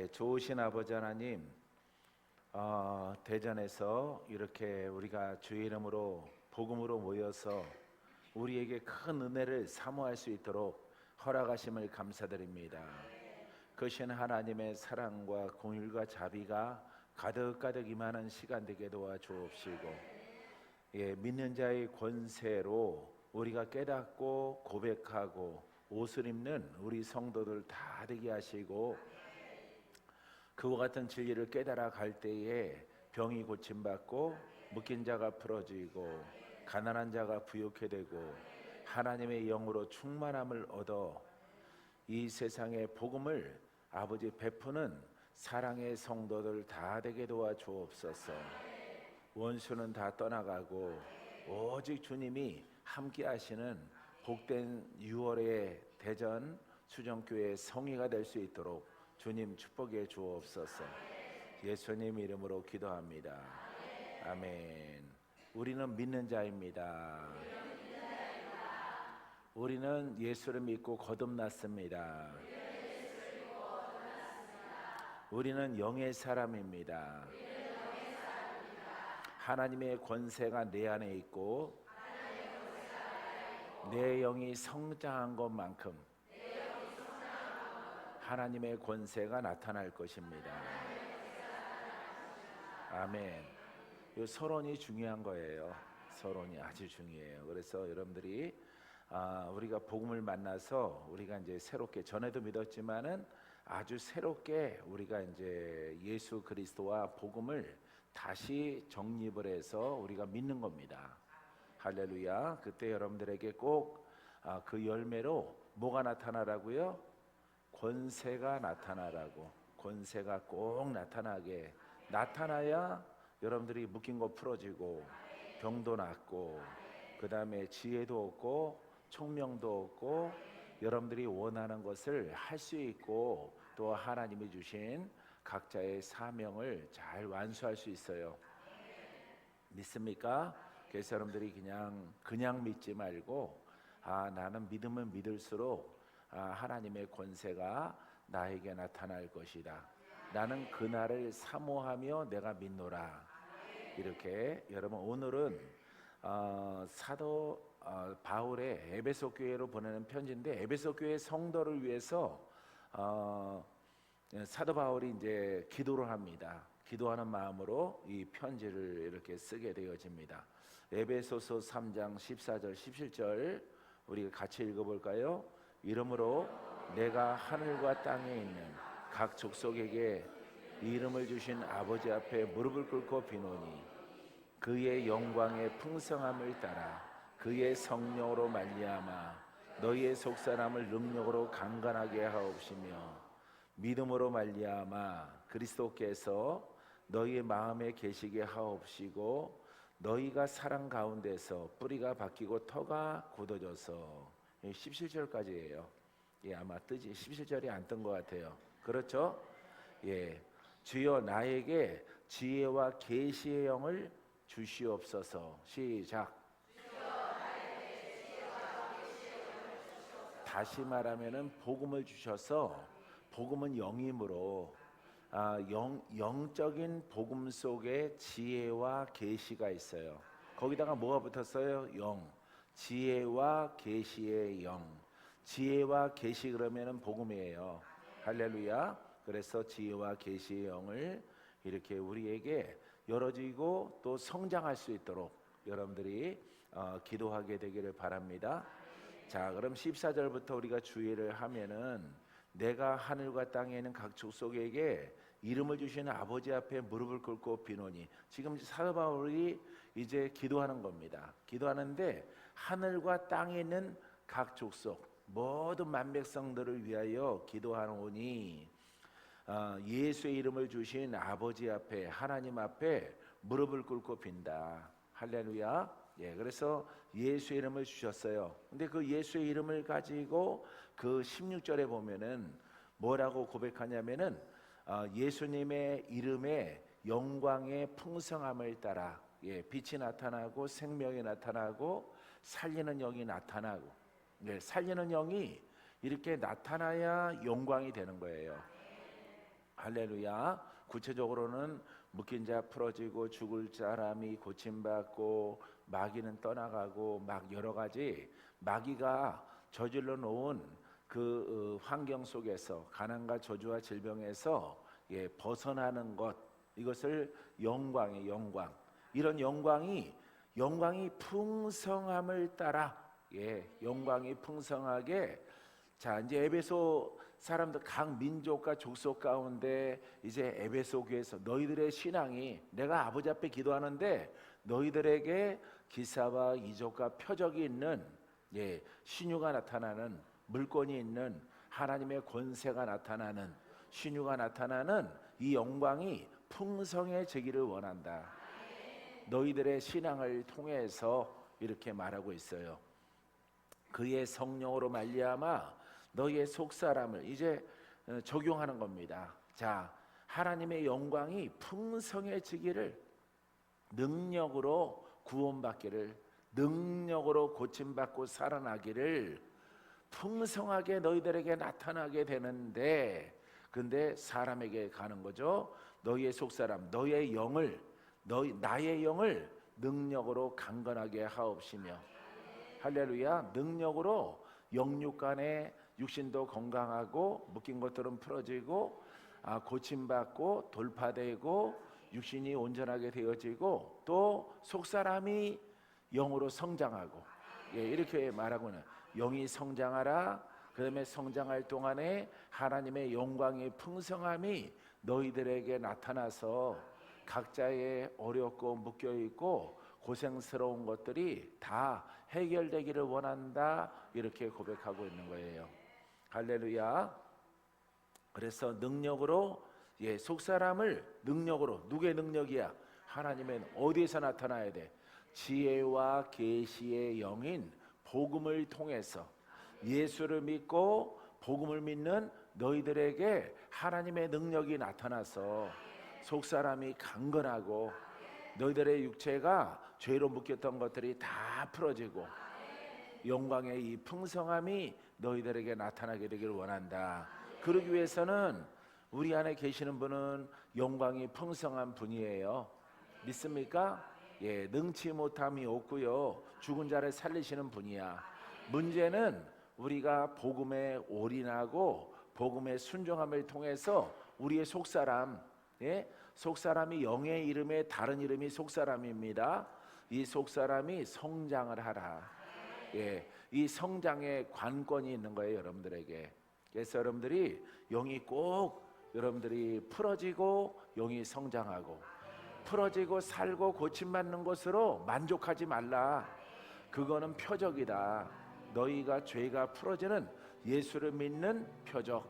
좋으신 아버지 하나님, 대전에서 이렇게 우리가 주의 이름으로 복음으로 모여서 우리에게 큰 은혜를 사모할 수 있도록 허락하심을 감사드립니다. 크신 하나님의 사랑과 공율과 자비가 가득가득 임하는 시간 되게 도와주옵시고, 믿는 자의 권세로 우리가 깨닫고 고백하고 옷을 입는 우리 성도들 다 되게 하시고, 그와 같은 진리를 깨달아 갈 때에 병이 고침받고 묶인 자가 풀어지고 가난한 자가 부유케 되고 하나님의 영으로 충만함을 얻어 이 세상의 복음을 아버지 베푸는 사랑의 성도들 다 되게 도와주옵소서. 원수는 다 떠나가고 오직 주님이 함께 하시는 복된 6월의 대전 수정교회 성회가 될 수 있도록 주님 축복해 주옵소서. 예수님 이름으로 기도합니다. 아멘. 우리는 믿는 자입니다. 우리는 예수를 믿고 거듭났습니다. 우리는 영의 사람입니다. 하나님의 권세가 내 안에 있고 내 영이 성장한 것만큼 하나님의 권세가 나타날 것입니다. 아멘. 이 서론이 중요한 거예요. 서론이 아주 중요해요. 그래서 여러분들이 우리가 복음을 만나서 우리가 이제 새롭게 전에도 믿었지만은 아주 새롭게 우리가 이제 예수 그리스도와 복음을 다시 정립을 해서 우리가 믿는 겁니다. 할렐루야. 그때 여러분들에게 꼭 그 열매로 뭐가 나타나라고요? 권세가 나타나라고. 권세가 꼭 나타나게. 나타나야 여러분들이 묶인 거 풀어지고 병도 낫고 그 다음에 지혜도 얻고 총명도 얻고 여러분들이 원하는 것을 할 수 있고 또 하나님이 주신 각자의 사명을 잘 완수할 수 있어요. 믿습니까? 그래서 여러분들이 그냥 믿지 말고 나는 믿으면 믿을수록 하나님의 권세가 나에게 나타날 것이다. 나는 그날을 사모하며 내가 믿노라. 이렇게 여러분 오늘은 사도 바울의 에베소 교회로 보내는 편지인데 에베소 교회 성도를 위해서 사도 바울이 이제 기도를 합니다. 기도하는 마음으로 이 편지를 이렇게 쓰게 되어집니다. 에베소서 3장 14절 17절 우리가 같이 읽어볼까요? 이러므로 내가 하늘과 땅에 있는 각 족속에게 이름을 주신 아버지 앞에 무릎을 꿇고 비노니 그의 영광의 풍성함을 따라 그의 성령으로 말미암아 너희의 속사람을 능력으로 강건하게 하옵시며 믿음으로 말미암아 그리스도께서 너희의 마음에 계시게 하옵시고 너희가 사랑 가운데서 뿌리가 바뀌고 터가 굳어져서 17절까지예요. 아마 뜨지 17절이 안 뜬 것 같아요. 그렇죠? 주여 나에게 지혜와 계시의 영을 주시옵소서. 시작. 다시 말하면은 복음을 주셔서 복음은 영이므로 영적인 복음 속에 지혜와 계시가 있어요. 거기다가 뭐가 붙었어요? 영. 지혜와 계시의 영. 지혜와 계시 그러면은 복음이에요. 할렐루야. 그래서 지혜와 계시의 영을 이렇게 우리에게 열어지고 또 성장할 수 있도록 여러분들이 기도하게 되기를 바랍니다. 자, 그럼 14절부터 우리가 주의를 하면은 내가 하늘과 땅에 있는 각 족속에게 이름을 주시는 아버지 앞에 무릎을 꿇고 비노니 지금 사도 바울이 이제 기도하는 겁니다. 기도하는데 하늘과 땅에 있는 각 족속 모든 만백성들을 위하여 기도하노니 예수의 이름을 주신 아버지 앞에 하나님 앞에 무릎을 꿇고 빈다. 할렐루야. 그래서 예수의 이름을 주셨어요. 근데 그 예수의 이름을 가지고 그 16절에 보면은 뭐라고 고백하냐면은 예수님의 이름에 영광의 풍성함을 따라 빛이 나타나고 생명이 나타나고 살리는 영이 나타나고 살리는 영이 이렇게 나타나야 영광이 되는 거예요. 할렐루야. 구체적으로는 묶인 자 풀어지고 죽을 사람이 고침받고 마귀는 떠나가고 막 여러 가지 마귀가 저질러 놓은 그 환경 속에서 가난과 저주와 질병에서 벗어나는 것, 이것을 영광의 영광, 이런 영광이 풍성함을 따라 영광이 풍성하게. 자, 이제 에베소 사람들 각 민족과 족속 가운데 이제 에베소 교회에서 너희들의 신앙이, 내가 아버지 앞에 기도하는데 너희들에게 기사와 이적과 표적이 있는 신유가 나타나는, 물권이 있는, 하나님의 권세가 나타나는, 신유가 나타나는 이 영광이 풍성해지기를 원한다. 너희들의 신앙을 통해서 이렇게 말하고 있어요. 그의 성령으로 말미암아 너희의 속사람을 이제 적용하는 겁니다. 자, 하나님의 영광이 풍성해지기를, 능력으로 구원받기를, 능력으로 고침받고 살아나기를 풍성하게 너희들에게 나타나게 되는데, 근데 사람에게 가는 거죠. 너희의 속사람, 너희의 영을, 나의 영을 능력으로 강건하게 하옵시며. 할렐루야. 능력으로 영육간에 육신도 건강하고 묶인 것들은 풀어지고 고침받고 돌파되고 육신이 온전하게 되어지고 또 속사람이 영으로 성장하고, 이렇게 말하고는 영이 성장하라. 그 다음에 성장할 동안에 하나님의 영광의 풍성함이 너희들에게 나타나서 각자의 어렵고 묶여있고 고생스러운 것들이 다 해결되기를 원한다. 이렇게 고백하고 있는 거예요. 할렐루야. 그래서 능력으로, 속사람을 능력으로, 누구의 능력이야? 하나님의. 어디에서 나타나야 돼? 지혜와 계시의 영인 복음을 통해서, 예수를 믿고 복음을 믿는 너희들에게 하나님의 능력이 나타나서 속사람이 강건하고 너희들의 육체가 죄로 묶였던 것들이 다 풀어지고 영광의 이 풍성함이 너희들에게 나타나게 되기를 원한다. 그러기 위해서는 우리 안에 계시는 분은 영광이 풍성한 분이에요. 믿습니까? 능치 못함이 없고요, 죽은 자를 살리시는 분이야. 문제는 우리가 복음에 올인하고 복음의 순종함을 통해서 우리의 속사람, 속사람이 영의 이름에 다른 이름이 속사람입니다. 이 속사람이 성장을 하라. 이 성장의 관건이 있는 거예요, 여러분들에게. 그래서 여러분들이 영이 꼭 여러분들이 풀어지고 영이 성장하고, 풀어지고 살고 고침받는 것으로 만족하지 말라. 그거는 표적이다. 너희가 죄가 풀어지는 예수를 믿는 표적,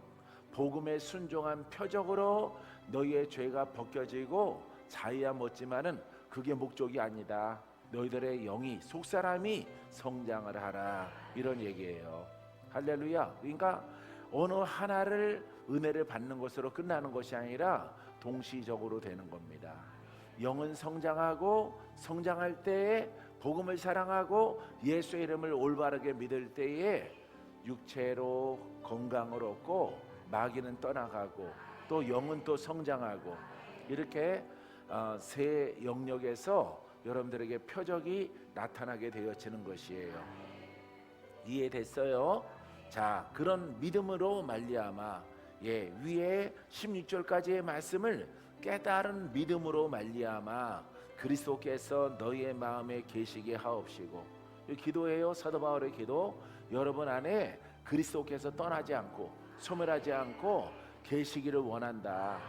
복음에 순종한 표적으로 너희의 죄가 벗겨지고 자유야 먹지만은 그게 목적이 아니다. 너희들의 영이, 속사람이 성장을 하라. 이런 얘기예요. 할렐루야. 그러니까 어느 하나를 은혜를 받는 것으로 끝나는 것이 아니라 동시적으로 되는 겁니다. 영은 성장하고, 성장할 때에 복음을 사랑하고 예수의 이름을 올바르게 믿을 때에 육체로 건강을 얻고 마귀는 떠나가고 또 영은 또 성장하고, 이렇게 세 영역에서 여러분들에게 표적이 나타나게 되어지는 것이에요. 이해됐어요? 자, 그런 믿음으로 말미암아 위에 16절까지의 말씀을 깨달은 믿음으로 말미암아 그리스도께서 너희의 마음에 계시게 하옵시고. 기도해요. 사도 바울의 기도. 여러분 안에 그리스도께서 떠나지 않고 소멸하지 않고 계시기를 원한다.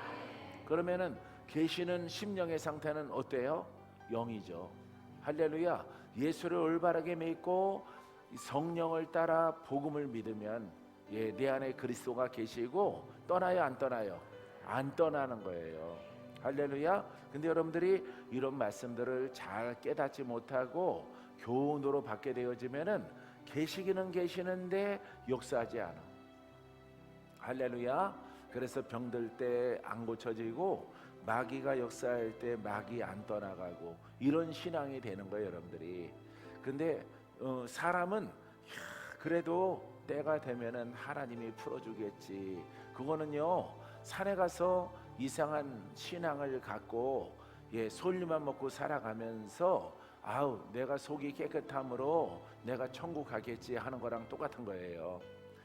그러면은 계시는 심령의 상태는 어때요? 영이죠. 할렐루야. 예수를 올바르게 믿고 성령을 따라 복음을 믿으면 내 안에 그리스도가 계시고 떠나요, 안 떠나요? 안 떠나는 거예요. 할렐루야. 근데 여러분들이 이런 말씀들을 잘 깨닫지 못하고 교훈으로 받게 되어지면은 계시기는 계시는데 역사하지 않아. 할렐루야. 그래서 병들 때 안 고쳐지고 마귀가 역사할 때 마귀 안 떠나가고 이런 신앙이 되는 거예요, 여러분들이. 근데 사람은 그래도 때가 되면은 하나님이 풀어주겠지. 그거는요, 산에 가서 이상한 신앙을 갖고 솔잎만 먹고 살아가면서 아우 내가 속이 깨끗함으로 내가 천국 가겠지 하는 거랑 똑같은 거예요.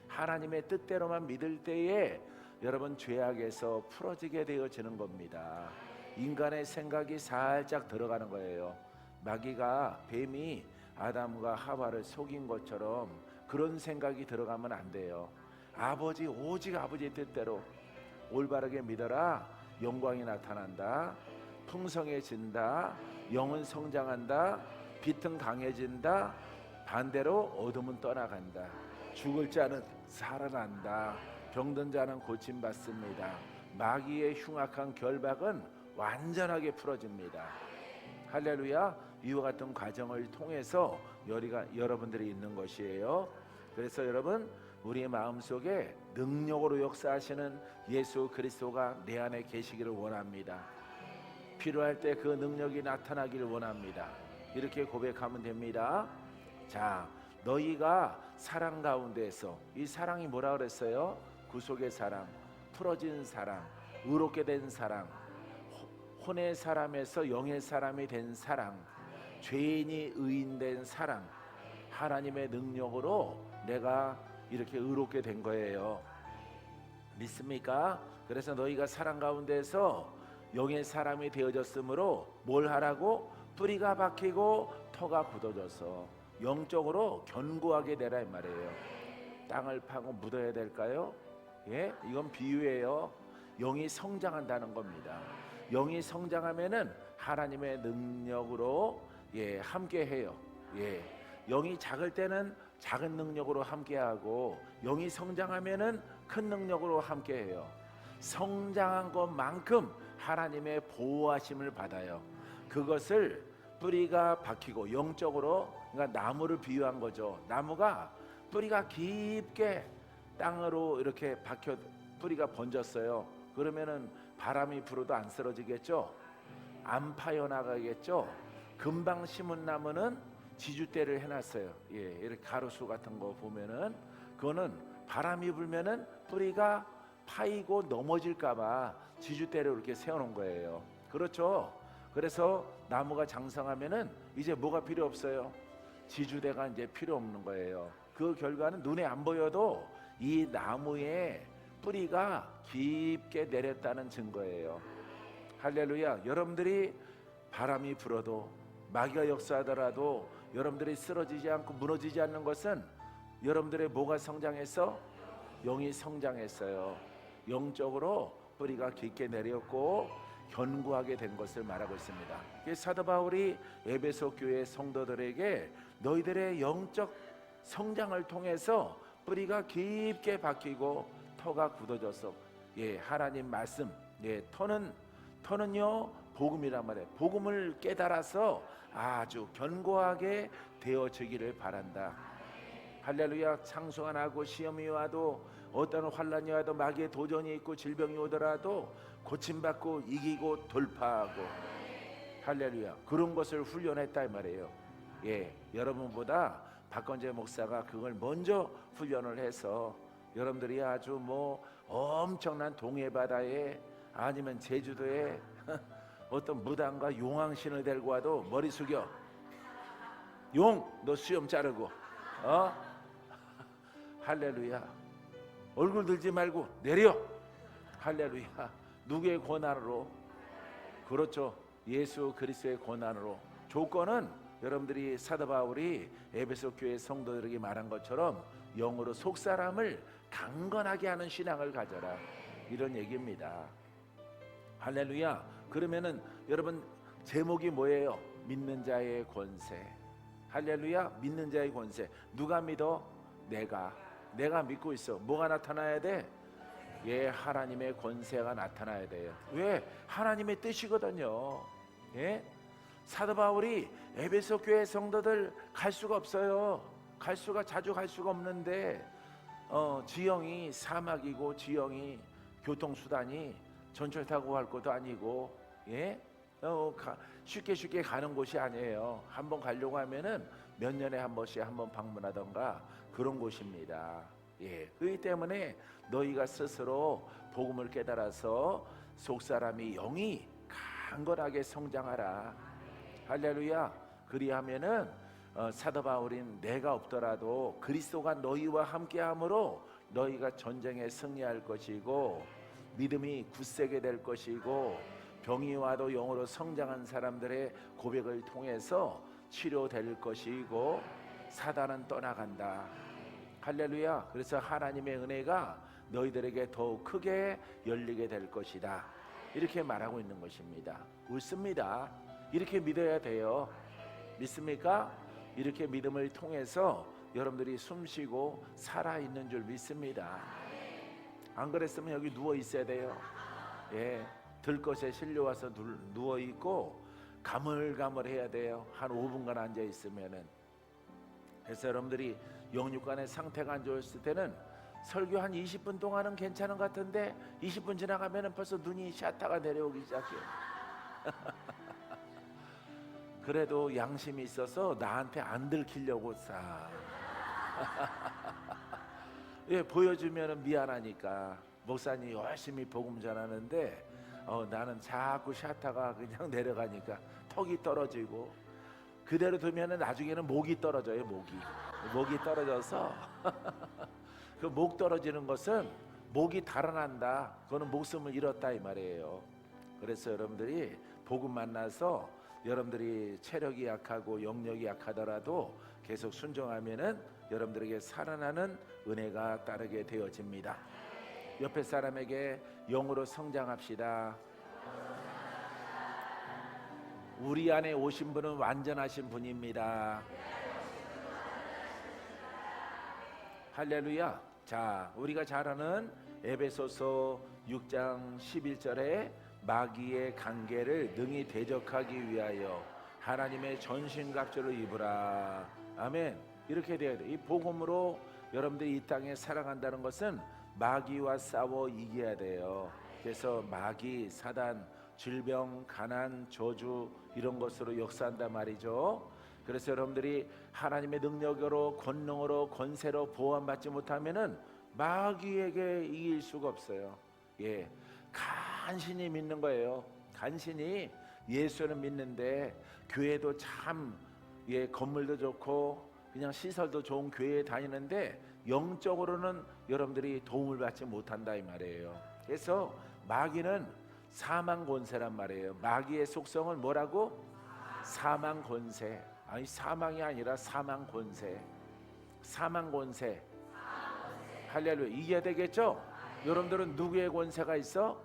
하나님의 뜻대로만 믿을 때에 여러분 죄악에서 풀어지게 되어지는 겁니다. 인간의 생각이 살짝 들어가는 거예요. 마귀가 뱀이 아담과 하와를 속인 것처럼 그런 생각이 들어가면 안 돼요. 아버지 오직 아버지의 뜻대로 올바르게 믿어라. 영광이 나타난다. 풍성해진다. 영은 성장한다. 빛은 강해진다. 반대로 어둠은 떠나간다. 죽을 자는 살아난다. 병든 자는 고침받습니다. 마귀의 흉악한 결박은 완전하게 풀어집니다. 할렐루야. 이와 같은 과정을 통해서 여러분들이 있는 것이에요. 그래서 여러분 우리의 마음속에 능력으로 역사하시는 예수 그리스도가 내 안에 계시기를 원합니다. 필요할 때 그 능력이 나타나기를 원합니다. 이렇게 고백하면 됩니다. 자, 너희가 사랑 가운데서, 이 사랑이 뭐라 그랬어요? 구속의 사랑, 풀어진 사랑, 의롭게 된 사랑, 혼의 사람에서 영의 사람이 된 사랑, 죄인이 의인된 사랑, 하나님의 능력으로 내가 이렇게 의롭게 된 거예요. 믿습니까? 그래서 너희가 사랑 가운데서 영의 사람이 되어졌으므로 뭘 하라고? 뿌리가 박히고 터가 굳어져서 영적으로 견고하게 되라 이 말이에요. 땅을 파고 묻어야 될까요? 이건 비유예요. 영이 성장한다는 겁니다. 영이 성장하면은 하나님의 능력으로 함께 해요. 영이 작을 때는 작은 능력으로 함께하고 영이 성장하면은 큰 능력으로 함께해요. 성장한 것만큼 하나님의 보호하심을 받아요. 그것을 뿌리가 박히고 영적으로, 그러니까 나무를 비유한 거죠. 나무가 뿌리가 깊게 땅으로 이렇게 박혀 뿌리가 번졌어요. 그러면은 바람이 불어도 안 쓰러지겠죠? 안 파여나가겠죠? 금방 심은 나무는 지주대를 해놨어요. 이렇게 가로수 같은 거 보면은 그거는 바람이 불면은 뿌리가 파이고 넘어질까봐 지주대를 이렇게 세워놓은 거예요. 그렇죠? 그래서 나무가 장성하면은 이제 뭐가 필요 없어요? 지주대가 이제 필요 없는 거예요. 그 결과는 눈에 안 보여도 이 나무에 뿌리가 깊게 내렸다는 증거예요. 할렐루야. 여러분들이 바람이 불어도 마귀가 역사하더라도 여러분들이 쓰러지지 않고 무너지지 않는 것은 여러분들의 뭐가 성장했어? 영이 성장했어요. 영적으로 뿌리가 깊게 내렸고 견고하게 된 것을 말하고 있습니다. 사도 바울이 에베소 교회 성도들에게 너희들의 영적 성장을 통해서 뿌리가 깊게 박히고 터가 굳어져서 하나님 말씀, 터는요 복음이란 말이에요. 복음을 깨달아서 아주 견고하게 되어지기를 바란다. 할렐루야. 창수가 나고 시험이 와도 어떤 환난이 와도 마귀의 도전이 있고 질병이 오더라도 고침받고 이기고 돌파하고, 할렐루야, 그런 것을 훈련했다 이 말이에요. 여러분보다 박건재 목사가 그걸 먼저 훈련을 해서 여러분들이 아주 엄청난 동해바다에 아니면 제주도에 어떤 무당과 용왕신을 데리고 와도 머리 숙여. 용, 너 수염 자르고 할렐루야. 얼굴 들지 말고 내려. 할렐루야. 누구의 권한으로? 그렇죠. 예수 그리스도의 권한으로. 조건은 여러분들이 사도 바울이 에베소 교회 성도들에게 말한 것처럼 영으로 속사람을 강건하게 하는 신앙을 가져라, 이런 얘기입니다. 할렐루야. 그러면은 여러분 제목이 뭐예요? 믿는 자의 권세. 할렐루야. 믿는 자의 권세. 누가 믿어? 내가 믿고 있어. 뭐가 나타나야 돼? 하나님의 권세가 나타나야 돼요. 왜? 하나님의 뜻이거든요. 사도 바울이 에베소 교회 성도들 갈 수가 없어요. 자주 갈 수가 없는데 지형이 사막이고 지형이 교통수단이 전철 타고 갈 것도 아니고 쉽게 가는 곳이 아니에요. 한번 가려고 하면은 몇 년에 한 번씩 한번 방문하던가 그런 곳입니다. 예, 그렇기 때문에 너희가 스스로 복음을 깨달아서 속사람이 영이 강건하게 성장하라. 할렐루야. 그리하면은 사도 바울인 내가 없더라도 그리스도가 너희와 함께함으로 너희가 전쟁에 승리할 것이고 믿음이 굳세게 될 것이고 병이 와도 영으로 성장한 사람들의 고백을 통해서 치료될 것이고 사단은 떠나간다. 할렐루야. 그래서 하나님의 은혜가 너희들에게 더욱 크게 열리게 될 것이다. 이렇게 말하고 있는 것입니다. 옳습니다. 이렇게 믿어야 돼요. 믿습니까? 이렇게 믿음을 통해서 여러분들이 숨쉬고 살아있는 줄 믿습니다. 안 그랬으면 여기 누워 있어야 돼요. 예, 들것에 실려와서 누워 있고 가물가물해야 돼요. 한 5분간 앉아 있으면은. 그래서 여러분들이 영육간의 상태가 안 좋았을 때는 설교 한 20분 동안은 괜찮은 것 같은데 20분 지나가면은 벌써 눈이 샤타가 내려오기 시작해요. 그래도 양심이 있어서 나한테 안 들키려고 예, 보여주면 미안하니까 목사님 열심히 복음 전하는데 나는 자꾸 샤타가 그냥 내려가니까 턱이 떨어지고 그대로 두면은 나중에는 목이 떨어져요. 목이 떨어져서 그 목 떨어지는 것은 목이 달아난다. 그거는 목숨을 잃었다 이 말이에요. 그래서 여러분들이 복음 만나서 여러분들이 체력이 약하고 영력이 약하더라도 계속 순종하면은 여러분들에게 살아나는 은혜가 따르게 되어집니다. 옆에 사람에게 영으로 성장합시다. 우리 안에 오신 분은 완전하신 분입니다. 할렐루야. 자, 우리가 잘 아는 에베소서 6장 11절에 마귀의 관계를 능히 대적하기 위하여 하나님의 전신갑주를 입으라. 아멘. 이렇게 돼야 돼. 이 복음으로 여러분들이 이 땅에 살아간다는 것은 마귀와 싸워 이겨야 돼요. 그래서 마귀, 사단, 질병, 가난, 저주 이런 것으로 역사한단 말이죠. 그래서 여러분들이 하나님의 능력으로 권능으로 권세로 보호받지 못하면은 마귀에게 이길 수가 없어요. 예, 간신히 믿는 거예요. 간신히 예수는 믿는데 교회도 참 건물도 좋고 그냥 시설도 좋은 교회에 다니는데 영적으로는 여러분들이 도움을 받지 못한다 이 말이에요. 그래서 마귀는 사망 권세란 말이에요. 마귀의 속성은 뭐라고? 사망 권세. 아니 사망이 아니라 사망 권세. 사망 권세. 할렐루야. 이겨야 되겠죠? 여러분들은 누구의 권세가 있어?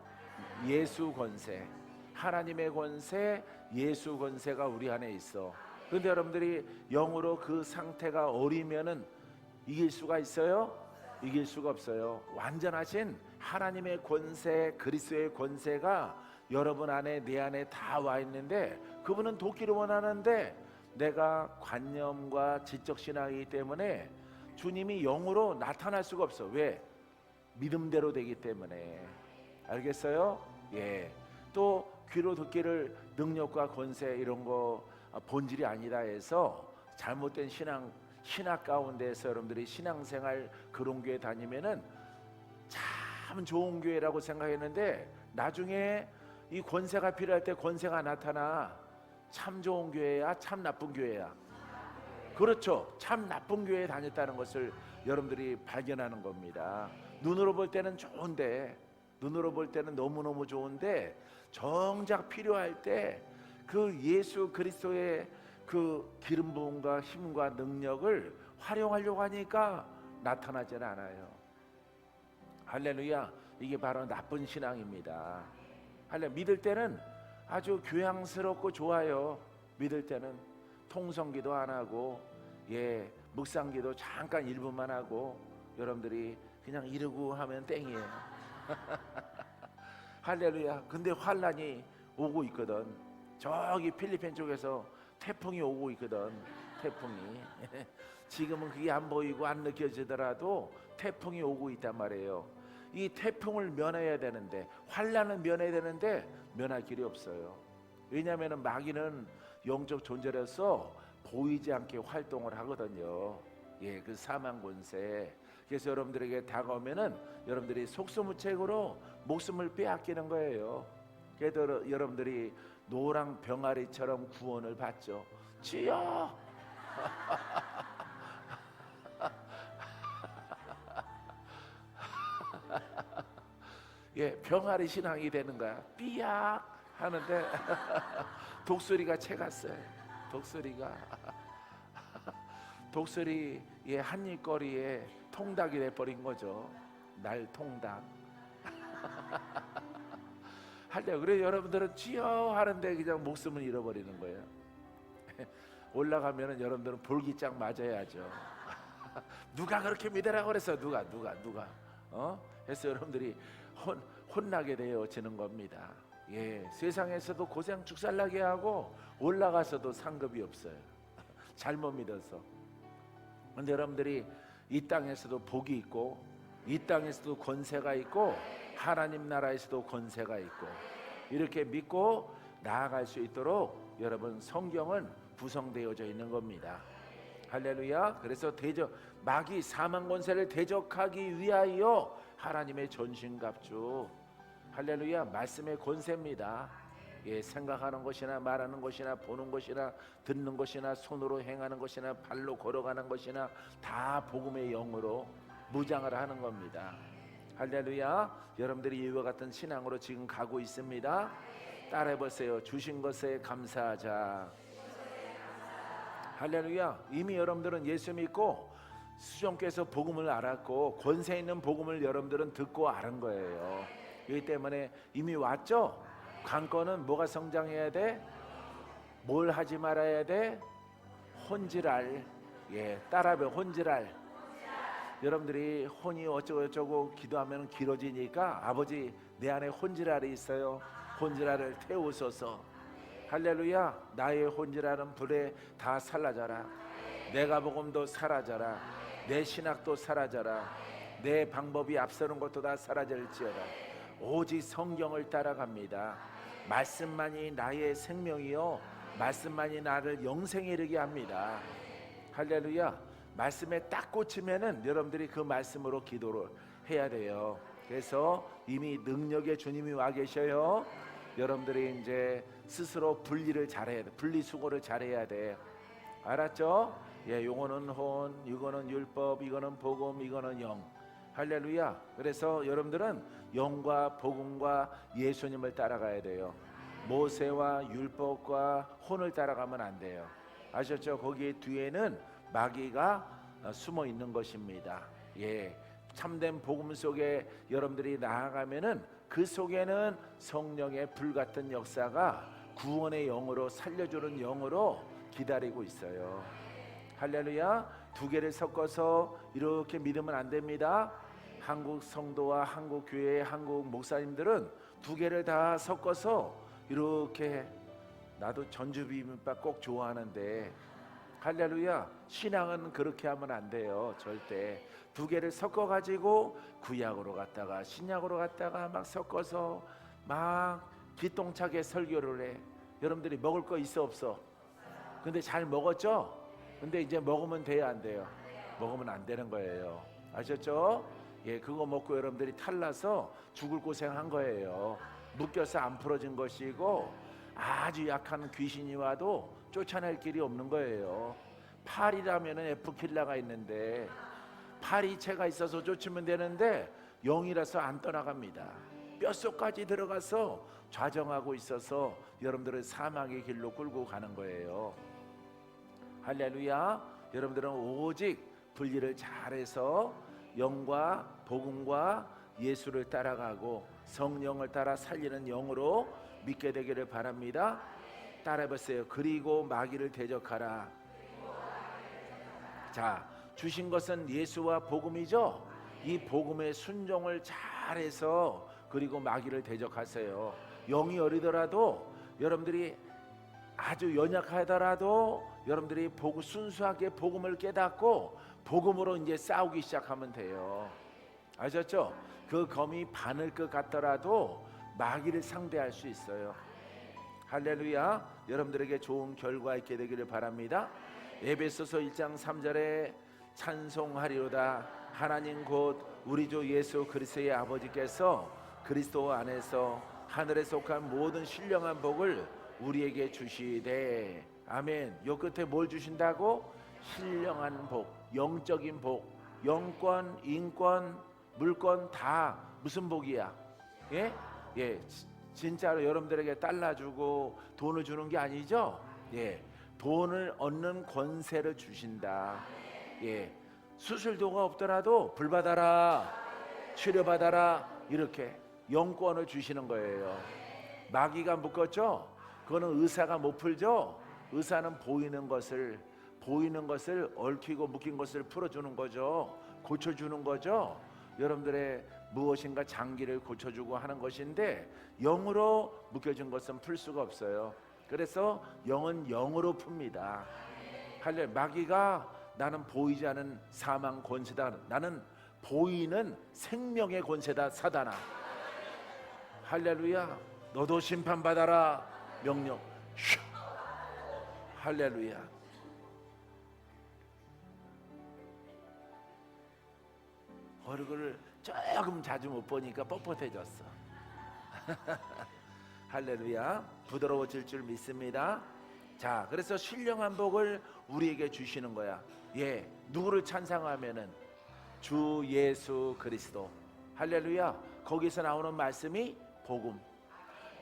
예수 권세. 하나님의 권세, 예수 권세가 우리 안에 있어. 그런데 여러분들이 영으로 그 상태가 어리면은 이길 수가 있어요? 이길 수가 없어요. 완전하신 하나님의 권세, 그리스도의 권세가 여러분 안에 내 안에 다 와 있는데 그분은 돕기를 원하는데 내가 관념과 지적 신앙이기 때문에 주님이 영으로 나타날 수가 없어. 왜? 믿음대로 되기 때문에. 알겠어요? 예. 또 귀로 듣기를 능력과 권세 이런 거 본질이 아니다 해서 잘못된 신학 가운데서 여러분들이 신앙생활 그런 교회 다니면은 참 좋은 교회라고 생각했는데 나중에 이 권세가 필요할 때 권세가 나타나. 참 좋은 교회야, 참 나쁜 교회야. 그렇죠. 참 나쁜 교회에 다녔다는 것을 여러분들이 발견하는 겁니다. 눈으로 볼 때는 좋은데, 눈으로 볼 때는 너무너무 좋은데 정작 필요할 때 그 예수 그리스도의 그 기름 부음과 힘과 능력을 활용하려고 하니까 나타나질 않아요. 할렐루야. 이게 바로 나쁜 신앙입니다. 할렐루야. 믿을 때는 아주 교양스럽고 좋아요. 믿을 때는 통성기도 안 하고 묵상기도 잠깐 1분만 하고 여러분들이 그냥 이러고 하면 땡이에요. 할렐루야. 근데 환란이 오고 있거든. 저기 필리핀 쪽에서 태풍이 오고 있거든. 태풍이. 지금은 그게 안 보이고 안 느껴지더라도 태풍이 오고 있단 말이에요. 이 태풍을 면해야 되는데 환란을 면해야 되는데 면할 길이 없어요. 왜냐하면 마귀는 영적 존재로서 보이지 않게 활동을 하거든요. 예, 그 사망 권세. 그래서 여러분들에게 다가오면은 여러분들이 속수무책으로 목숨을 빼앗기는 거예요. 그래도 여러분들이 노랑 병아리처럼 구원을 받죠. 주여! 예, 병아리 신앙이 되는 거야. 삐약 하는데 독수리가 채갔어요. 독수리 예, 한입거리에 통닭이 돼버린 거죠. 날통닭. 할때 그래 여러분들은 주여 하는데 그냥 목숨을 잃어버리는 거예요. 올라가면은 여러분들은 볼기짝 맞아야죠. 누가 그렇게 믿으라고 그랬어? 누가 해서 여러분들이 혼나게 되어지는 겁니다. 예, 세상에서도 고생 죽살나게 하고 올라가서도 상급이 없어요. 잘못 믿어서. 근데 여러분들이 이 땅에서도 복이 있고 이 땅에서도 권세가 있고 하나님 나라에서도 권세가 있고 이렇게 믿고 나아갈 수 있도록 여러분 성경은 구성되어져 있는 겁니다. 할렐루야. 그래서 마귀 사망 권세를 대적하기 위하여 하나님의 전신갑주, 할렐루야, 말씀의 권세입니다. 예, 생각하는 것이나 말하는 것이나 보는 것이나 듣는 것이나 손으로 행하는 것이나 발로 걸어가는 것이나 다 복음의 영으로 무장을 하는 겁니다. 할렐루야. 여러분들이 이와 같은 신앙으로 지금 가고 있습니다. 따라해보세요. 주신 것에 감사하자. 할렐루야. 이미 여러분들은 예수 믿고 수종께서 복음을 알았고 권세 있는 복음을 여러분들은 듣고 알은 거예요. 그렇기 때문에 이미 왔죠. 관건은 뭐가 성장해야 돼? 뭘 하지 말아야 돼? 혼질알. 예, 따라해. 혼질알. 여러분들이 혼이 어쩌고 기도하면 길어지니까 아버지 내 안에 혼질알이 있어요. 혼질알을 태우소서. 할렐루야. 나의 혼질알은 불에 다 살라져라. 내가 복음도 사라져라. 내 신학도 사라져라. 내 방법이 앞서는 것도 다 사라질지어다. 오직 성경을 따라갑니다. 말씀만이 나의 생명이요 말씀만이 나를 영생에 이르게 합니다. 할렐루야. 말씀에 딱 꽂히면은 여러분들이 그 말씀으로 기도를 해야 돼요. 그래서 이미 능력의 주님이 와 계셔요. 여러분들이 이제 스스로 분리를 잘해야 돼. 분리수거를 잘해야 돼. 알았죠? 예, 요거는 혼, 이거는 율법, 이거는 복음, 이거는 영. 할렐루야. 그래서 여러분들은 영과 복음과 예수님을 따라가야 돼요. 모세와 율법과 혼을 따라가면 안 돼요. 아셨죠? 거기 뒤에는 마귀가 숨어 있는 것입니다. 예, 참된 복음 속에 여러분들이 나아가면은 그 속에는 성령의 불같은 역사가 구원의 영으로 살려주는 영으로 기다리고 있어요. 할렐루야. 두 개를 섞어서 이렇게 믿으면 안 됩니다. 한국 성도와 한국 교회의 한국 목사님들은 두 개를 다 섞어서 이렇게, 나도 전주 비빔밥 꼭 좋아하는데 할렐루야, 신앙은 그렇게 하면 안 돼요. 절대. 두 개를 섞어 가지고 구약으로 갔다가 신약으로 갔다가 막 섞어서 막 기똥차게 설교를 해. 여러분들이 먹을 거 있어 없어? 근데 잘 먹었죠? 근데 이제 먹으면 돼요 안 돼요? 먹으면 안 되는 거예요. 아셨죠? 예, 그거 먹고 여러분들이 탈나서 죽을 고생한 거예요. 묶여서 안 풀어진 것이고 아주 약한 귀신이 와도 쫓아낼 길이 없는 거예요. 팔이라면은 에프킬라가 있는데 파리채가 있어서 쫓으면 되는데 영이라서 안 떠나갑니다. 뼛속까지 들어가서 좌정하고 있어서 여러분들은 사망의 길로 끌고 가는 거예요. 할렐루야. 여러분들은 오직 분리를 잘해서 영과 복음과 예수를 따라가고 성령을 따라 살리는 영으로 믿게 되기를 바랍니다. 따라해보세요. 그리고 마귀를 대적하라. 자, 주신 것은 예수와 복음이죠. 이 복음의 순종을 잘해서 그리고 마귀를 대적하세요. 영이 어리더라도 여러분들이 아주 연약하더라도 여러분들이 순수하게 복음을 깨닫고 복음으로 이제 싸우기 시작하면 돼요. 아셨죠? 그 검이 바늘 것 같더라도 마귀를 상대할 수 있어요. 할렐루야. 여러분들에게 좋은 결과 있게 되기를 바랍니다. 에베소서 1장 3절에 찬송하리로다. 하나님 곧 우리 주 예수 그리스도의 아버지께서 그리스도 안에서 하늘에 속한 모든 신령한 복을 우리에게 주시되. 아멘. 요 끝에 뭘 주신다고? 신령한 복, 영적인 복, 영권, 인권, 물권 다 무슨 복이야? 예? 예. 진짜로 여러분들에게 달러 주고 돈을 주는 게 아니죠? 예. 돈을 얻는 권세를 주신다. 예. 수술도가 없더라도 불 받아라, 치료 받아라, 이렇게 영권을 주시는 거예요. 마귀가 묶었죠? 그거는 의사가 못 풀죠? 의사는 보이는 것을 얽히고 묶인 것을 풀어주는 거죠. 고쳐주는 거죠. 여러분들의 무엇인가 장기를 고쳐주고 하는 것인데, 영으로 묶여진 것은 풀 수가 없어요. 그래서 영은 영으로 풉니다. 할렐루야. 마귀가 나는 보이지 않는 사망 권세다, 나는 보이는 생명의 권세다, 사단아. 할렐루야. 너도 심판받아라 명령. 슉. 할렐루야. 얼굴을 조금 자주 못 보니까 뻣뻣해졌어. 할렐루야. 부드러워질 줄 믿습니다. 자, 그래서 신령한 복을 우리에게 주시는 거야. 예, 누구를 찬양하면은 주 예수 그리스도. 할렐루야. 거기서 나오는 말씀이 복음.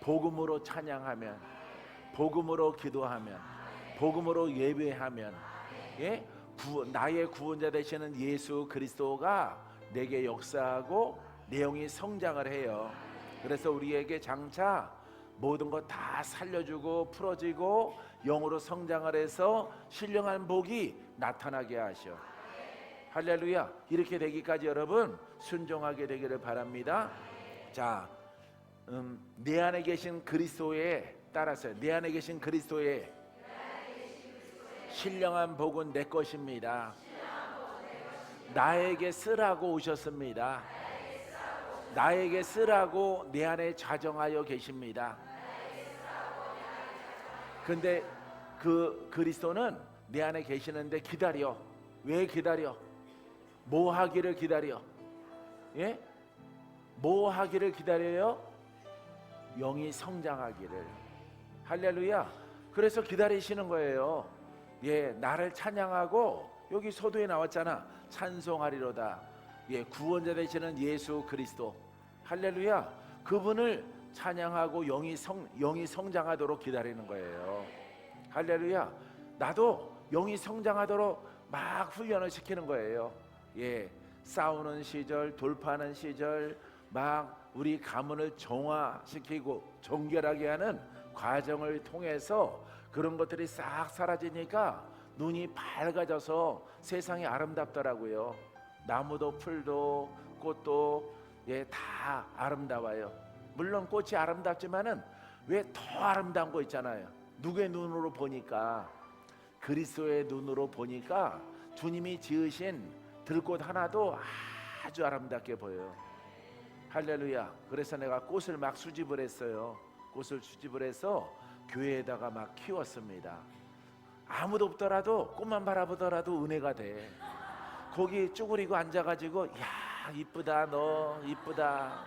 복음으로 찬양하면, 복음으로 기도하면, 복음으로 예배하면, 예, 나의 구원자 되시는 예수 그리스도가 내게 역사하고 내용이 성장을 해요. 그래서 우리에게 장차 모든 것 다 살려주고 풀어지고 영으로 성장을 해서 신령한 복이 나타나게 하셔. 할렐루야. 이렇게 되기까지 여러분 순종하게 되기를 바랍니다. 자, 내 안에 계신 그리스도에 따라서, 내 안에 계신 그리스도의 신령한 복은 내 것입니다. 나에게 쓰라고 오셨습니다. 나에게 쓰라고 내 안에 자정하여 계십니다. 근데 그 그리스도는 내 안에 계시는데 기다려. 왜 기다려? 뭐 하기를 기다려? 예? 뭐 하기를 기다려요? 영이 성장하기를. 할렐루야. 그래서 기다리시는 거예요. 예, 나를 찬양하고, 여기 서두에 나왔잖아. 찬송하리로다. 예, 구원자 되시는 예수 그리스도. 할렐루야. 그분을 찬양하고 영이 성장하도록 기다리는 거예요. 할렐루야. 나도 영이 성장하도록 막 훈련을 시키는 거예요. 예, 싸우는 시절, 돌파하는 시절, 막 우리 가문을 정화시키고 정결하게 하는 과정을 통해서 그런 것들이 싹 사라지니까 눈이 밝아져서 세상이 아름답더라고요. 나무도 풀도 꽃도, 예, 다 아름다워요. 물론 꽃이 아름답지만은 왜 더 아름다운 거 있잖아요. 누구의 눈으로 보니까, 그리스도의 눈으로 보니까 주님이 지으신 들꽃 하나도 아주 아름답게 보여요. 할렐루야. 그래서 내가 꽃을 막 수집을 했어요. 꽃을 수집을 해서 교회에다가 막 키웠습니다. 아무도 없더라도 꽃만 바라보더라도 은혜가 돼. 거기 쭈그리고 앉아가지고, 야, 이쁘다, 너 이쁘다,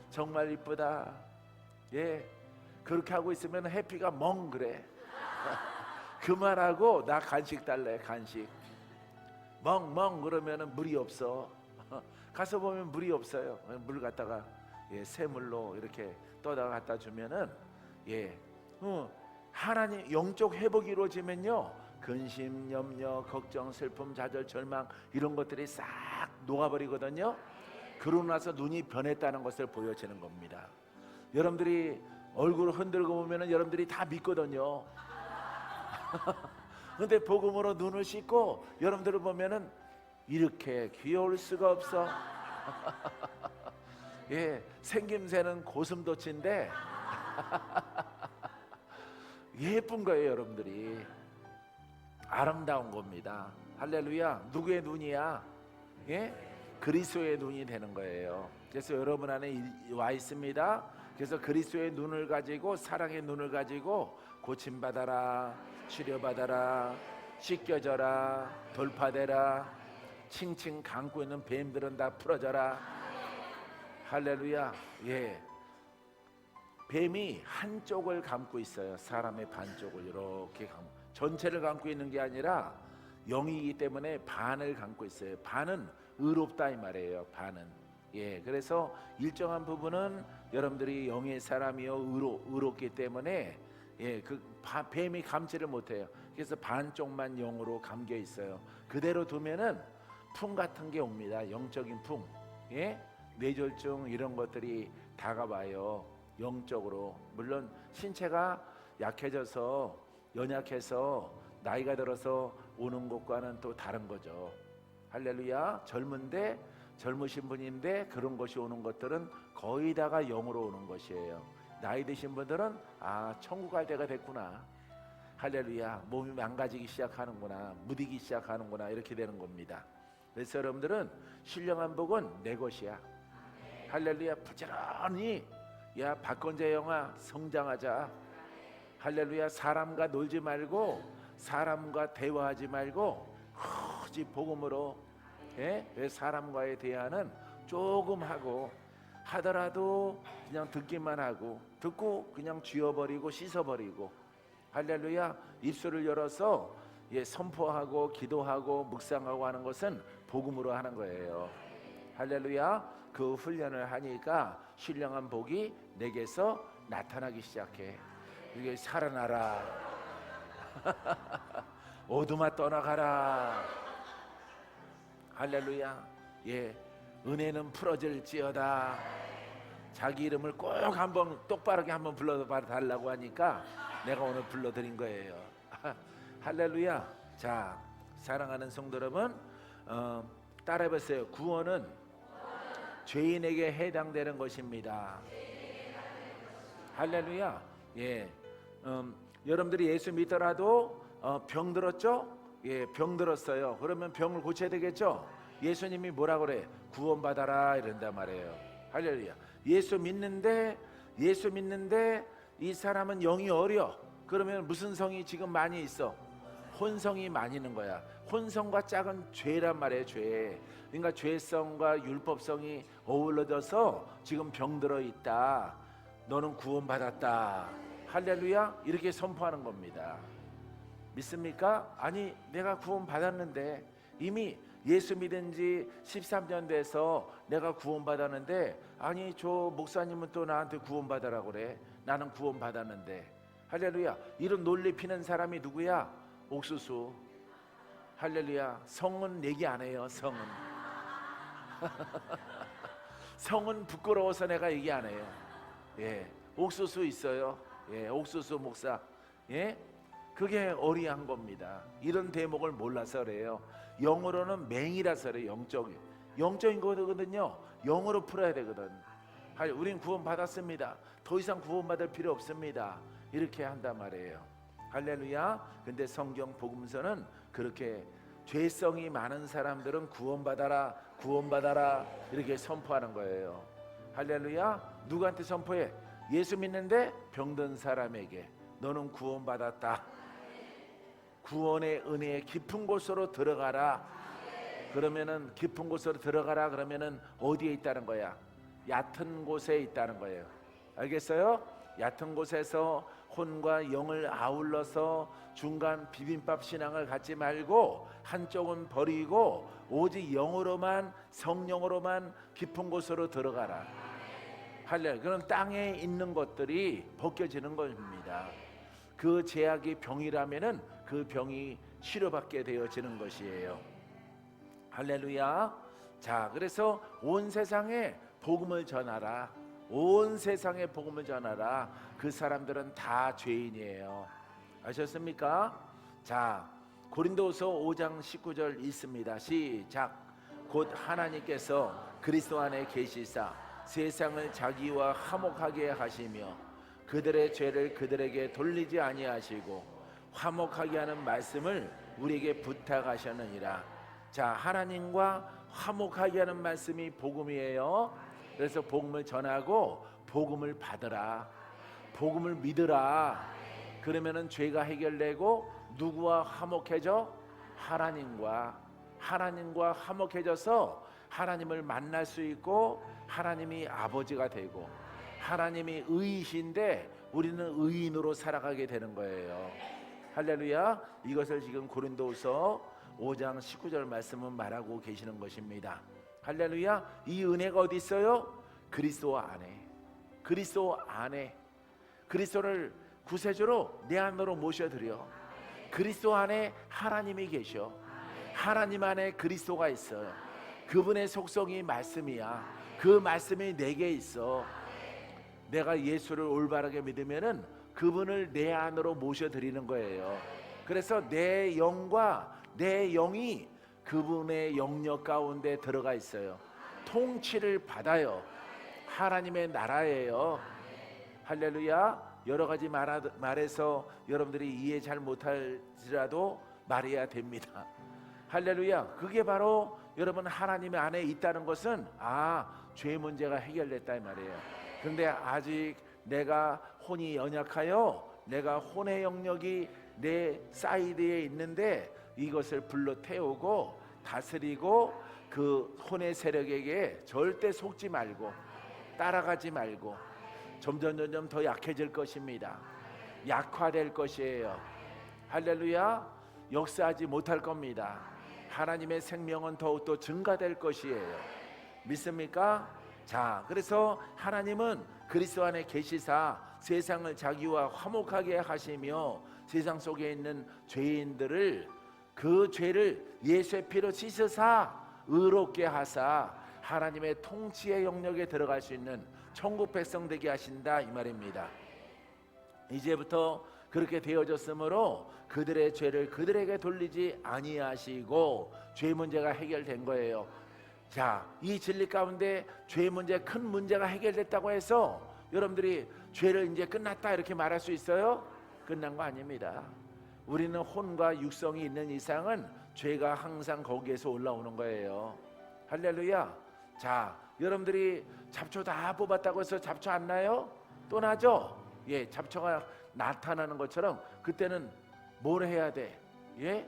정말 이쁘다. 예, 그렇게 하고 있으면 해피가 멍 그래. 그만하고 나 간식 달래. 간식. 멍멍 그러면은 물이 없어. 가서 보면 물이 없어요. 물 갖다가, 예, 새물로 이렇게 떠다가 갖다 주면은, 예, 하나님 영적 회복이 이루어지면요, 근심, 염려, 걱정, 슬픔, 좌절, 절망 이런 것들이 싹 녹아버리거든요. 그러고 나서 눈이 변했다는 것을 보여지는 겁니다. 여러분들이 얼굴을 흔들고 보면은 여러분들이 다 믿거든요. 근데 복음으로 눈을 씻고 여러분들을 보면은 이렇게 귀여울 수가 없어. 예, 생김새는 고슴도치인데 예쁜 거예요. 여러분들이 아름다운 겁니다. 할렐루야. 누구의 눈이야? 예? 그리스도의 눈이 되는 거예요. 그래서 여러분 안에 와 있습니다. 그래서 그리스도의 눈을 가지고, 사랑의 눈을 가지고 고침받아라, 치료받아라, 씻겨져라. 돌파되라. 칭칭 감고 있는 뱀들은 다 풀어져라. 할렐루야. 예. 뱀이 한쪽을 감고 있어요. 사람의 반쪽을 이렇게 감고, 전체를 감고 있는 게 아니라 영이기 때문에 반을 감고 있어요. 반은 의롭다 이 말이에요. 반은. 예, 그래서 일정한 부분은 여러분들이 영의 사람이요 의롭기 때문에 예, 그 뱀이 감지를 못해요. 그래서 반쪽만 영으로 감겨 있어요. 그대로 두면은 풍 같은 게 옵니다. 영적인 풍, 예, 뇌졸중 이런 것들이 다가와요. 영적으로. 물론 신체가 약해져서 연약해서 나이가 들어서 오는 것과는 또 다른 거죠. 할렐루야. 젊으신 분인데 그런 것이 오는 것들은 거의 다가 영으로 오는 것이에요. 나이 드신 분들은 천국 갈 때가 됐구나. 할렐루야. 몸이 망가지기 시작하는구나. 무디기 시작하는구나. 이렇게 되는 겁니다. 그래서 여러분들은 신령한 복은 내 것이야. 할렐루야. 부지런히 야 박건재 영아 성장하자. 할렐루야. 사람과 놀지 말고 사람과 대화하지 말고 오직 복음으로, 예? 사람과의 대화는 조금 하고 하더라도 그냥 듣기만 하고 듣고 그냥 쥐어버리고 씻어버리고. 할렐루야. 입술을 열어서 선포하고 기도하고 묵상하고 하는 것은 복음으로 하는 거예요. 할렐루야. 그 훈련을 하니까 신령한 복이 내게서 나타나기 시작해. 이게 살아나라. 어둠아 떠나가라. 할렐루야. 예, 은혜는 풀어질지어다. 자기 이름을 꼭 한번 똑바르게 한번 불러달라고 하니까 내가 오늘 불러드린 거예요. 할렐루야. 자, 사랑하는 성도 여러분, 따라해보세요. 구원은 죄인에게 해당되는 것입니다. 할렐루야. 예, 여러분들이 예수 믿더라도 병 들었죠? 예, 병 들었어요. 그러면 병을 고쳐야 되겠죠? 예수님이 뭐라 그래? 구원받아라 이런단 말이에요. 할렐루야. 예수 믿는데 이 사람은 영이 어려. 그러면 무슨 성이 지금 많이 있어? 혼성이 많이 있는 거야. 혼성과 짝은 죄란 말이에요. 죄. 그러니까 죄성과 율법성이 어우러져서 지금 병들어 있다. 너는 구원받았다. 할렐루야. 이렇게 선포하는 겁니다. 믿습니까? 아니 내가 구원받았는데, 이미 예수 믿은 지 13년 돼서 내가 구원받았는데, 아니 저 목사님은 또 나한테 구원받으라고 그래. 나는 구원받았는데. 할렐루야. 이런 논리 피는 사람이 누구야? 옥수수. 할렐루야. 성은 얘기 안 해요. 성은 성은 부끄러워서 내가 얘기 안 해요. 예, 옥수수 있어요. 예, 옥수수 목사. 예, 그게 어리한 겁니다. 이런 대목을 몰라서 그래요. 영어로는 맹이라서 그래요. 영적인 거거든요. 영어로 풀어야 되거든. 우린 구원 받았습니다. 더 이상 구원받을 필요 없습니다. 이렇게 한단 말이에요. 할렐루야. 근데 성경 복음서는 그렇게 죄성이 많은 사람들은 구원받아라 이렇게 선포하는 거예요. 할렐루야. 누구한테 선포해? 예수 믿는데 병든 사람에게 너는 구원받았다. 구원의 은혜의 깊은 곳으로 들어가라. 그러면은 깊은 곳으로 들어가라 그러면은 어디에 있다는 거야? 얕은 곳에 있다는 거예요. 알겠어요? 얕은 곳에서 혼과 영을 아울러서 중간 비빔밥 신앙을 갖지 말고 한쪽은 버리고 오직 영으로만, 성령으로만 깊은 곳으로 들어가라. 할렐루야. 그럼 땅에 있는 것들이 벗겨지는 겁니다. 그 제약이 병이라면은 그 병이 치료받게 되어지는 것이에요. 할렐루야. 자, 그래서 온 세상에 복음을 전하라. 온 세상에 복음을 전하라. 그 사람들은 다 죄인이에요. 아셨습니까? 자, 고린도서 5장 19절 있습니다. 시작. 곧 하나님께서 그리스도 안에 계시사 세상을 자기와 화목하게 하시며 그들의 죄를 그들에게 돌리지 아니하시고 화목하게 하는 말씀을 우리에게 부탁하셨느니라. 자, 하나님과 화목하게 하는 말씀이 복음이에요. 그래서 복음을 전하고 복음을 받으라. 복음을 믿으라. 그러면은 죄가 해결되고 누구와 화목해져? 하나님과 화목해져서 하나님을 만날 수 있고 하나님이 아버지가 되고 하나님이 의이신데 우리는 의인으로 살아가게 되는 거예요. 할렐루야. 이것을 지금 고린도후서 5장 19절 말씀은 말하고 계시는 것입니다. 할렐루야. 이 은혜가 어디 있어요? 그리스도 안에. 그리스도를 구세주로 내 안으로 모셔드려. 그리스도 안에 하나님이 계셔. 하나님 안에 그리스도가 있어요. 그분의 속성이 말씀이야. 그 말씀이 내게 있어. 내가 예수를 올바르게 믿으면은 그분을 내 안으로 모셔드리는 거예요. 그래서 내 영과 내 영이 그분의 영역 가운데 들어가 있어요. 통치를 받아요. 하나님의 나라예요. 할렐루야. 여러 가지 말해서 여러분들이 이해 잘 못할지라도 말해야 됩니다. 할렐루야. 그게 바로 여러분 하나님 안에 있다는 것은 죄 문제가 해결됐다 이 말이에요. 그런데 아직 내가 혼이 연약하여 내가 혼의 영역이 내 사이드에 있는데 이것을 불러 태우고 다스리고 그 혼의 세력에게 절대 속지 말고 따라가지 말고 점점 더 약해질 것입니다. 약화될 것이에요. 할렐루야. 역사하지 못할 겁니다. 하나님의 생명은 더욱더 증가될 것이에요. 믿습니까? 자, 그래서 하나님은 그리스도 안에 계시사 세상을 자기와 화목하게 하시며 세상 속에 있는 죄인들을 그 죄를 예수의 피로 씻으사 의롭게 하사 하나님의 통치의 영역에 들어갈 수 있는 천국 백성 되게 하신다 이 말입니다. 이제부터 그렇게 되어졌으므로 그들의 죄를 그들에게 돌리지 아니하시고 죄 문제가 해결된 거예요. 자, 이 진리 가운데 죄 문제, 큰 문제가 해결됐다고 해서 여러분들이 죄를 이제 끝났다 이렇게 말할 수 있어요? 끝난 거 아닙니다. 우리는 혼과 육성이 있는 이상은 죄가 항상 거기에서 올라오는 거예요. 할렐루야. 자, 여러분들이 잡초 다 뽑았다고 해서 잡초 안 나요? 또 나죠? 예, 잡초가 나타나는 것처럼 그때는 뭘 해야 돼? 예?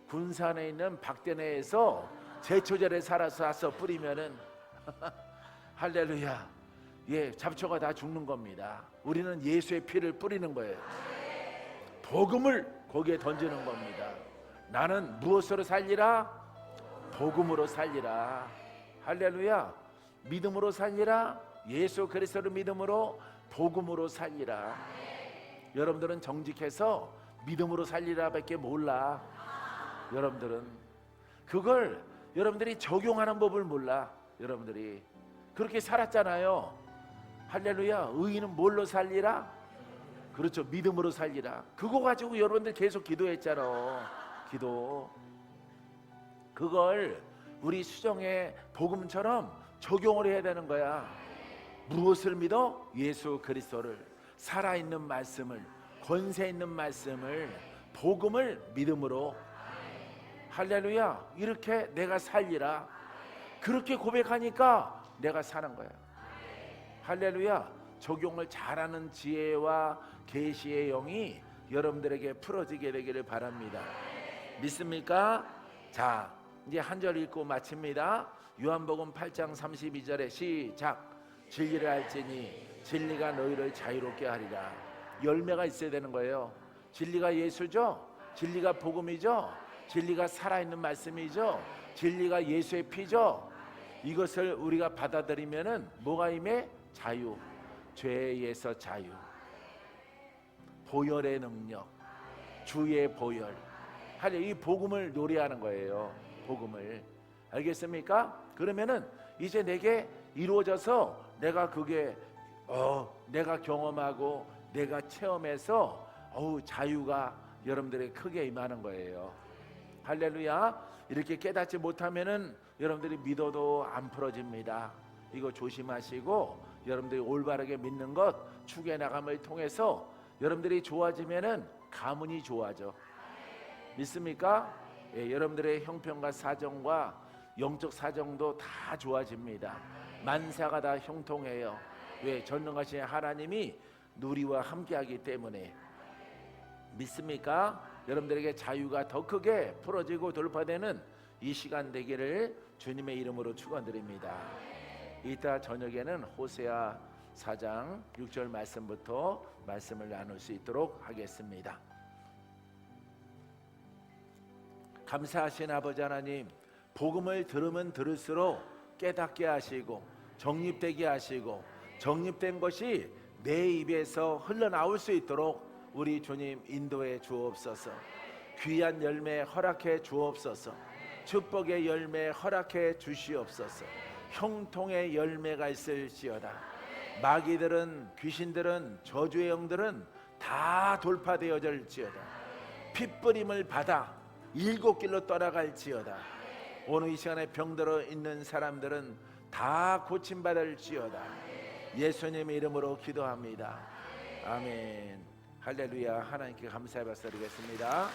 군산에 있는 박대내에서 제초제를 사서 뿌리면은 할렐루야. 예, 잡초가 다 죽는 겁니다. 우리는 예수의 피를 뿌리는 거예요. 복음을 거기에 던지는 겁니다. 나는 무엇으로 살리라? 복음으로 살리라. 할렐루야. 믿음으로 살리라. 예수 그리스도를 믿음으로 복음으로 살리라. 여러분들은 정직해서 믿음으로 살리라 밖에 몰라. 여러분들은 그걸 여러분들이 적용하는 법을 몰라. 여러분들이 그렇게 살았잖아요. 할렐루야. 의인은 뭘로 살리라? 그렇죠. 믿음으로 살리라. 그거 가지고 여러분들 계속 기도했잖아. 기도. 그걸 우리 수정의 복음처럼 적용을 해야 되는 거야. 무엇을 믿어? 예수 그리스도를, 살아있는 말씀을, 권세 있는 말씀을, 복음을 믿음으로. 할렐루야. 이렇게 내가 살리라. 그렇게 고백하니까 내가 사는 거야. 할렐루야. 적용을 잘하는 지혜와 계시의 영이 여러분들에게 풀어지게 되기를 바랍니다. 믿습니까? 자, 이제 한 절 읽고 마칩니다. 요한복음 8장 32절에 시작. 진리를 알지니 진리가 너희를 자유롭게 하리라. 열매가 있어야 되는 거예요. 진리가 예수죠. 진리가 복음이죠. 진리가 살아있는 말씀이죠. 진리가 예수의 피죠. 이것을 우리가 받아들이면은 뭐가 임해? 자유. 죄에서 자유. 보혈의 능력. 주의 보혈. 이 복음을 노래하는 거예요. 복음을. 알겠습니까? 그러면은 이제 내게 이루어져서 내가 그게 내가 경험하고 내가 체험해서 자유가 여러분들에게 크게 임하는 거예요. 할렐루야. 이렇게 깨닫지 못하면은 여러분들이 믿어도 안 풀어집니다. 이거 조심하시고 여러분들이 올바르게 믿는 것 축의 나감을 통해서 여러분들이 좋아지면은 가문이 좋아져. 믿습니까? 예, 여러분들의 형편과 사정과 영적 사정도 다 좋아집니다. 만사가 다 형통해요. 왜? 전능하신 하나님이 누리와 함께하기 때문에. 믿습니까? 여러분들에게 자유가 더 크게 풀어지고 돌파되는 이 시간 되기를 주님의 이름으로 축원드립니다. 이따 저녁에는 호세아 4장 6절 말씀부터 말씀을 나눌 수 있도록 하겠습니다. 감사하신 아버지 하나님, 복음을 들으면 들을수록 깨닫게 하시고 정립되게 하시고 정립된 것이 내 입에서 흘러나올 수 있도록 우리 주님 인도해 주옵소서. 귀한 열매 허락해 주옵소서. 축복의 열매 허락해 주시옵소서. 형통의 열매가 있을지어다. 마귀들은, 귀신들은, 저주의 영들은 다 돌파되어질지어다. 핏부림을 받아 일곱 길로 떠나갈지어다. 오늘 이 시간에 병들어 있는 사람들은 다 고침받을지어다. 예수님의 이름으로 기도합니다. 아멘. 할렐루야. 하나님께 감사의 박수 드리겠습니다.